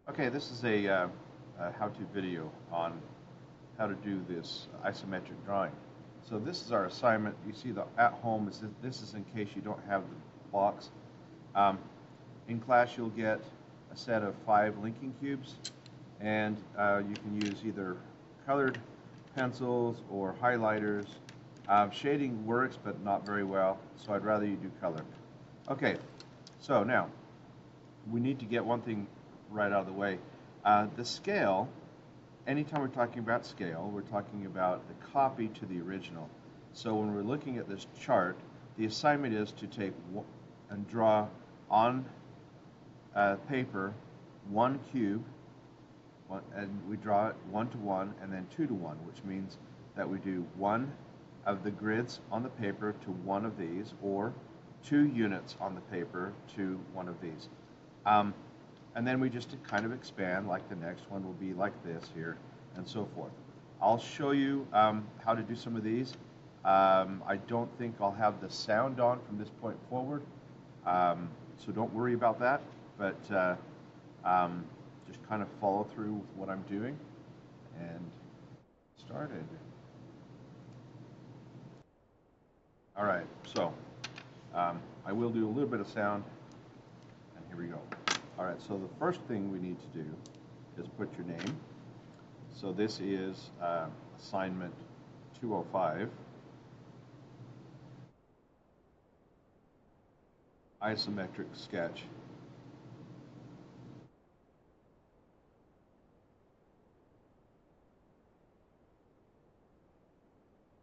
Okay, this is a how-to video on how to do this isometric drawing. So this is our assignment. You see the at home, this is in case you don't have the box. Um, in class you'll get a set of 5 linking cubes, and you can use either colored pencils or highlighters. Shading works, but not very well, so I'd rather you do color. Okay, so now we need to get one thing right out of the way. The scale, anytime we're talking about scale, we're talking about the copy to the original. So when we're looking at this chart, the assignment is to take and draw on paper 1 cube, and we draw it 1 to 1 and then 2 to 1, which means that we do 1 of the grids on the paper to 1 of these, or 2 units on the paper to 1 of these. And then we just kind of expand, like the next one will be like this here, and so forth. I'll show you how to do some of these. I don't think I'll have the sound on from this point forward, so don't worry about that, but just kind of follow through with what I'm doing, and started. All right, so I will do a little bit of sound, and here we go. All right, so the first thing we need to do is put your name. So this is assignment 205, isometric sketch.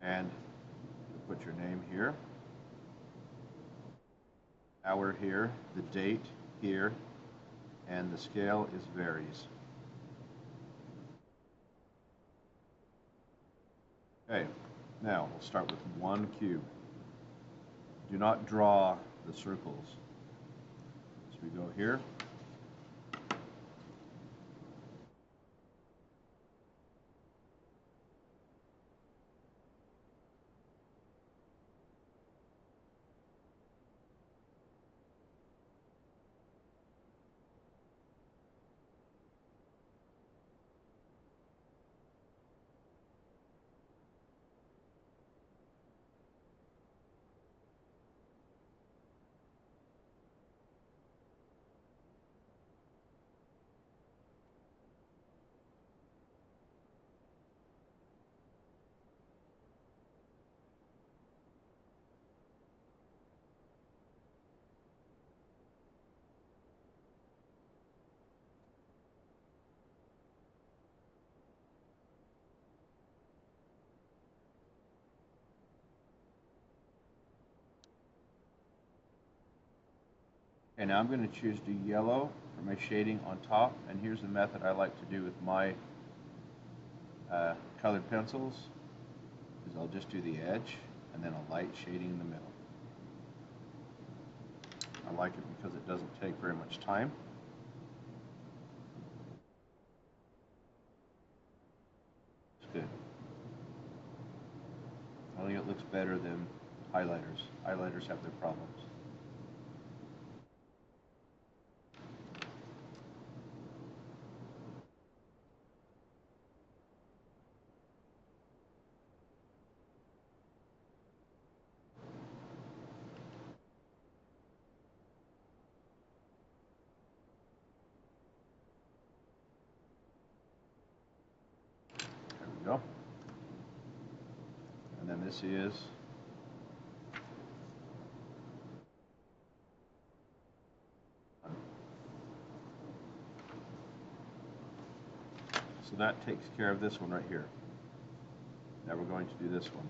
And put your name here, hour here, the date here, and the scale is varies. Okay, now we'll start with 1 cube. Do not draw the circles. So we go here. Okay, now I'm going to choose do yellow for my shading on top, and here's the method I like to do with my colored pencils, is I'll just do the edge and then a light shading in the middle. I like it because it doesn't take very much time. It's good. I think it looks better than highlighters. Highlighters have their problems. There we go. And then this is so that takes care of this one right here. Now we're going to do this one.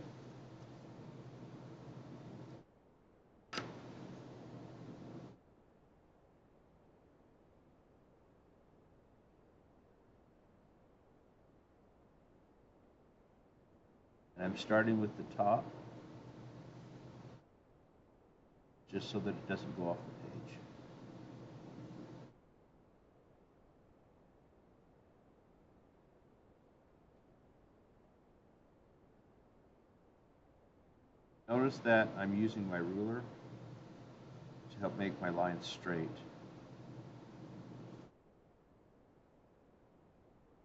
And I'm starting with the top, just so that it doesn't go off the page. Notice that I'm using my ruler to help make my lines straight.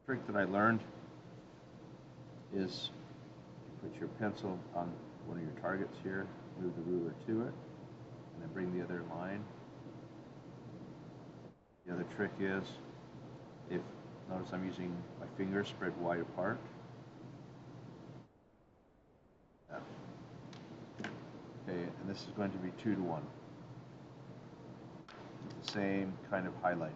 trick that I learned is put your pencil on one of your targets here, move the ruler to it, and then bring the other line. The other trick is, notice I'm using my fingers spread wide apart. Okay, and this is going to be 2 to 1. With the same kind of highlighting.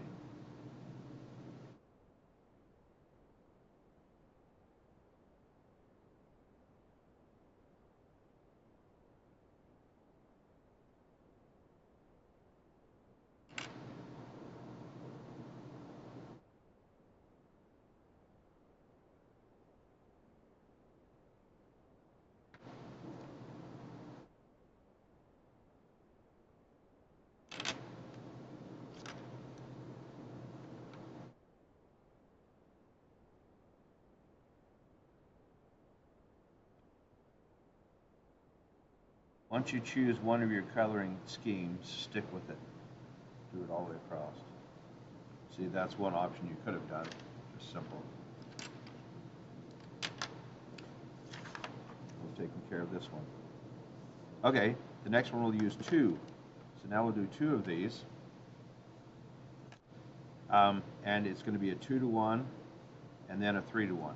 Once you choose one of your coloring schemes, stick with it. Do it all the way across. See, that's one option you could have done. Just simple. We've taken care of this one. Okay, the next one we'll use 2. So now we'll do 2 of these. And it's going to be a 2 to 1 and then a 3 to 1.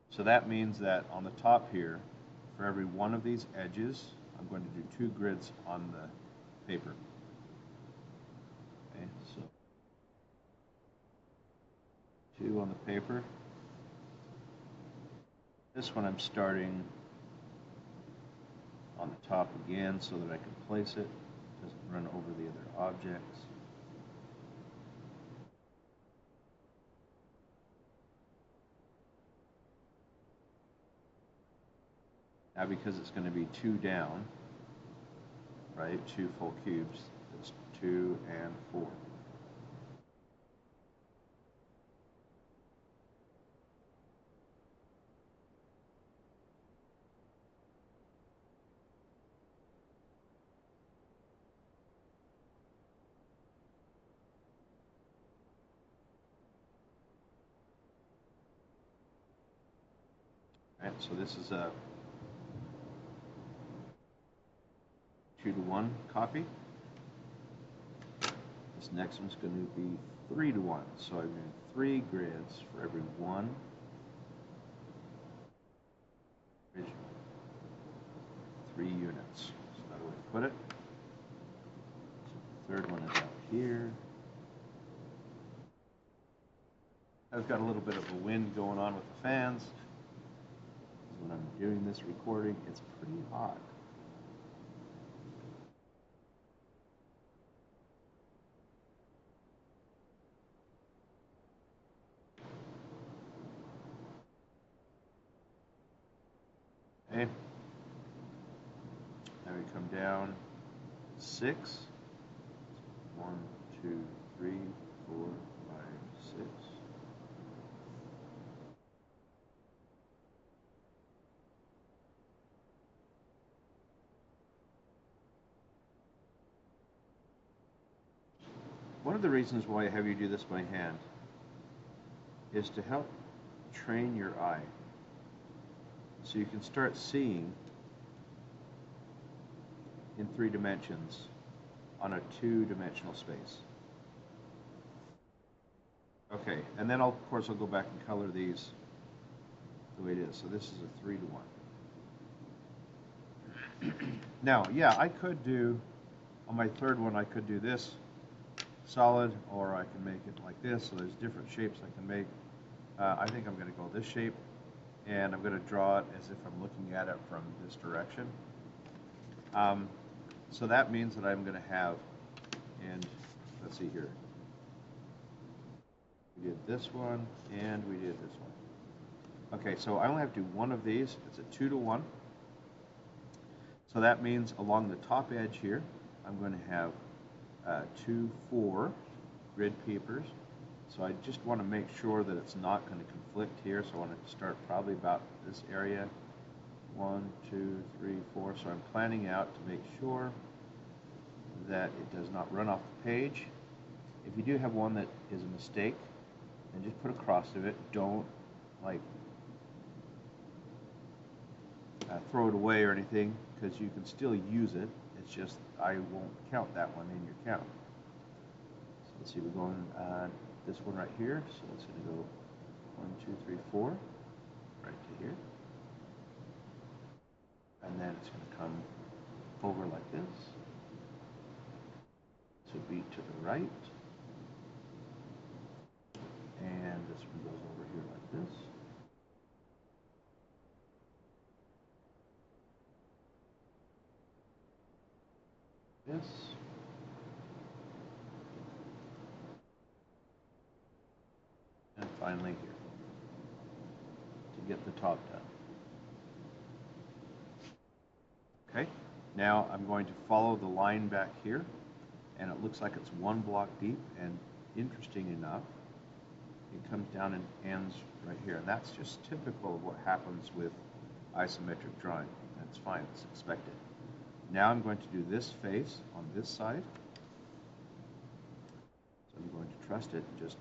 So that means that on the top here, for every one of these edges, I'm going to do 2 grids on the paper. Okay, so 2 on the paper. This one I'm starting on the top again so that I can place it. Doesn't run over the other objects. Now because it's going to be 2 down, right, 2 full cubes, it's 2 and 4. Right, so this is a 2 to 1 copy. This next one's going to be 3 to 1. So I'm doing 3 grids for every one original. 3 units. That's another way to put it. So the third one is out here. I've got a little bit of a wind going on with the fans. When I'm doing this recording, it's pretty hot. Okay. Now we come down 6. 1, 2, 3, 4, 5, 6. One of the reasons why I have you do this by hand is to help train your eye so you can start seeing in 3 dimensions on a 2-dimensional space. Okay, and then of course I'll go back and color these the way it is. So this is a 3 to 1. Now, yeah, I could do, on my third one, I could do this solid, or I can make it like this, so there's different shapes I can make. I think I'm going to go this shape, and I'm going to draw it as if I'm looking at it from this direction. So that means that I'm going to have, and let's see here, we did this one, and we did this one. Okay, so I only have to do one of these. It's a 2 to 1. So that means along the top edge here, I'm going to have 2, 4 grid papers. So I just want to make sure that it's not going to conflict here. So I want to start probably about this area. 1, 2, 3, 4. so I'm planning out to make sure that it does not run off the page. If you do have one that is a mistake, then just put a cross through it. Don't like throw it away or anything, because you can still use it. It's just I won't count that one in your count. So let's see, we're going this one right here. So it's going to go 1, 2, 3, 4, right to here. And then it's going to come over like this. This would be to the right. And this one goes over here like this. This. And finally here, to get the top done. Okay, now I'm going to follow the line back here, and it looks like it's 1 block deep, and interesting enough, it comes down and ends right here, and that's just typical of what happens with isometric drawing. That's fine, it's expected. Now I'm going to do this face on this side. So I'm going to trust it and just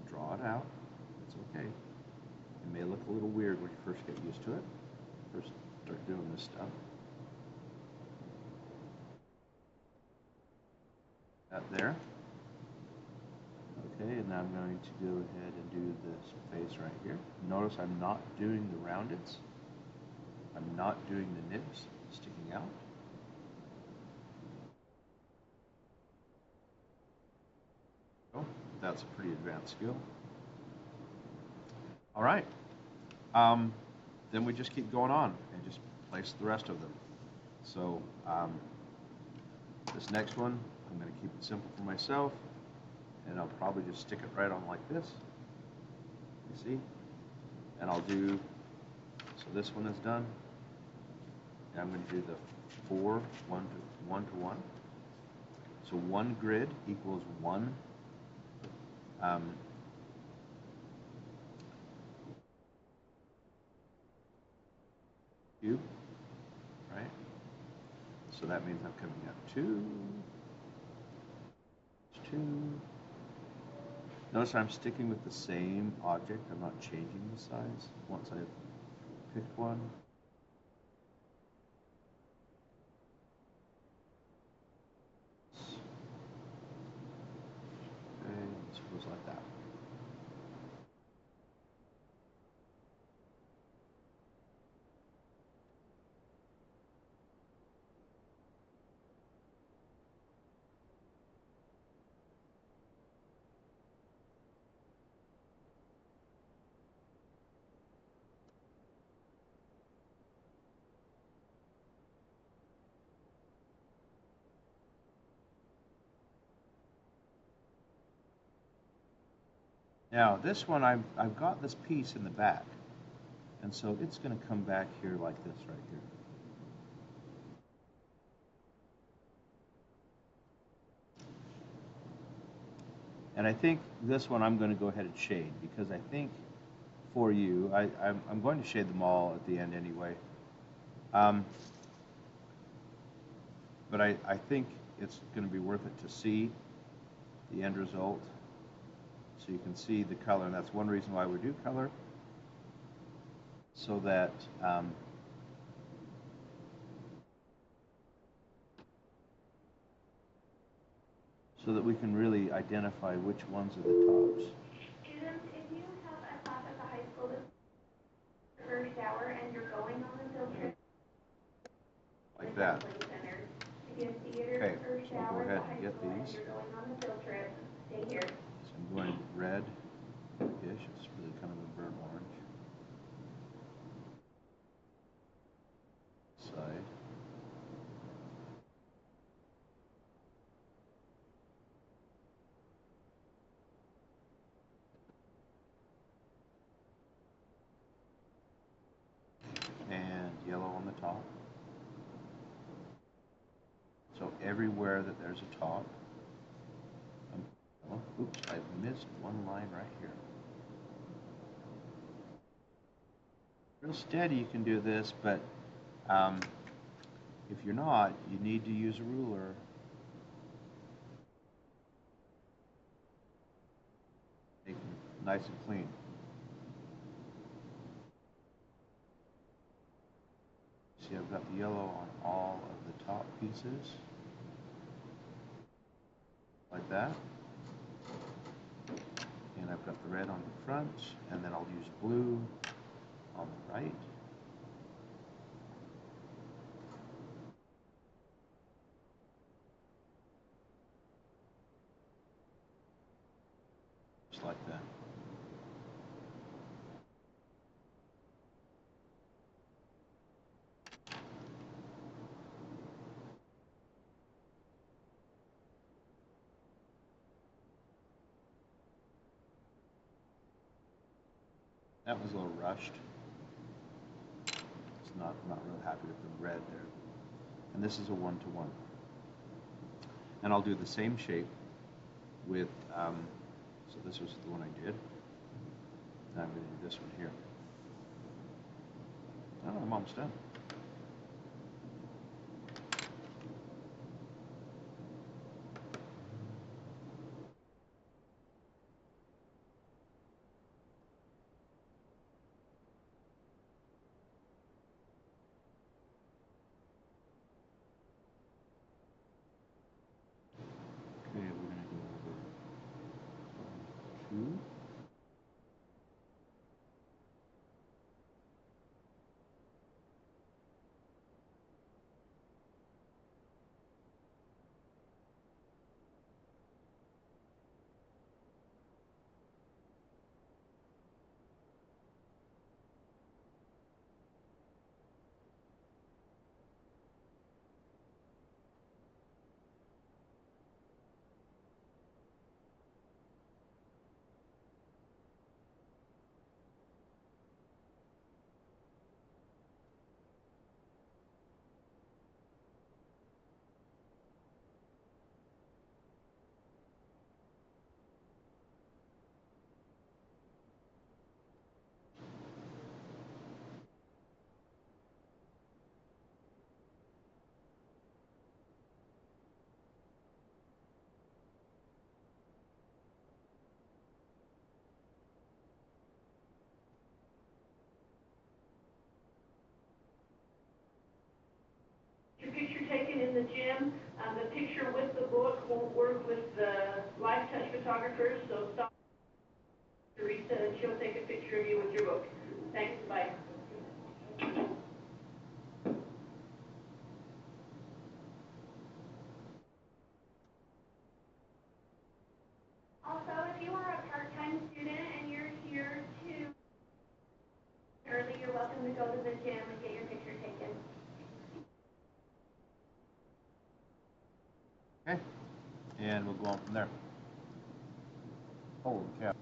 draw it out. It's okay. It may look a little weird when you first get used to it. First start doing this stuff. That there. Okay, and now I'm going to go ahead and do this face right here. Notice I'm not doing the roundeds. I'm not doing the nibs sticking out. That's a pretty advanced skill. All right. Then we just keep going on and just place the rest of them. So this next one, I'm going to keep it simple for myself, and I'll probably just stick it right on like this. You see? And I'll do, so this one is done. And I'm going to do the 4, 1 to 1. So 1 grid equals 1 cube, right? So that means I'm coming up 2, 2. Notice I'm sticking with the same object. I'm not changing the size once I've picked one. Okay, this goes like that. Now this one, I've got this piece in the back, and so it's going to come back here like this right here. And I think this one I'm going to go ahead and shade, because I think for you, I'm going to shade them all at the end anyway. But I think it's going to be worth it to see the end result, so you can see the color, and that's one reason why we do color, so that we can really identify which ones are the tops. Students, if you have a class at the high school that's first hour and you're going on the field trip, Like that. if you have theater Okay, first so I'll go hour ahead at the and high get school and these. you're going on the field trip, stay here. So I'm going red-ish. It's really kind of a burnt orange. Side. And yellow on the top. So everywhere that there's a top, oops, I've missed one line right here. Real steady you can do this, but if If you're not, you need to use a ruler. Make them nice and clean. See, I've got the yellow on all of the top pieces, like that. And I've got the red on the front, and then I'll use blue on the right. Just like that. That was a little rushed. It's not, I'm not real happy with the red there. And this is a 1-to-1. And I'll do the same shape with, so this was the one I did. Now I'm going to do this one here. Oh, I'm almost done. Okay, we're going to go over 2. Your picture taken in the gym, the picture with the book won't work with the live touch photographers, so stop Teresa and she'll take a picture of you with your book. Thanks, bye. Also, if you are a part-time student and you're here to early, you're welcome to go to the gym and get your picture taken. Okay, and we'll go on from there. Holy cow.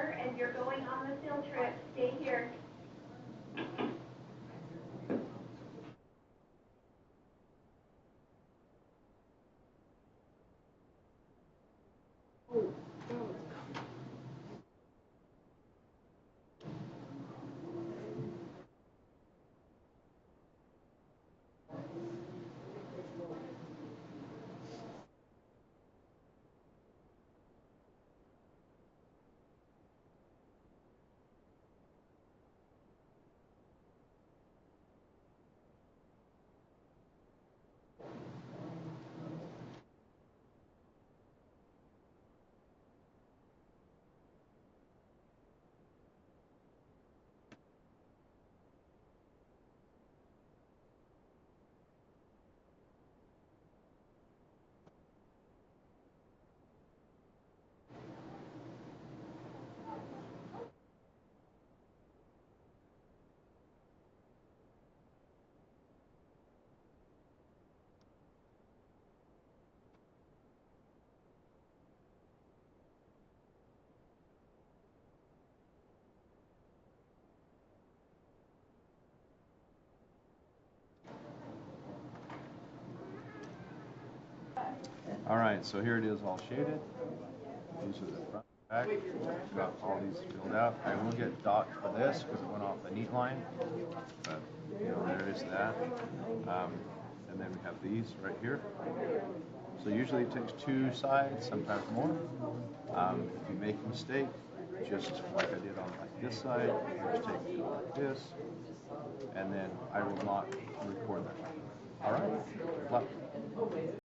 here and you're going on the field trip, stay here. All right, so here it is all shaded. These are the front and back. I've got all these filled out. I will get docked for this because it went off the neat line. But, you know, there is that. And then we have these right here. So usually it takes 2 sides, sometimes more. If you make a mistake, just like I did on like this side, just take it like this. And then I will not record that. All right, good luck.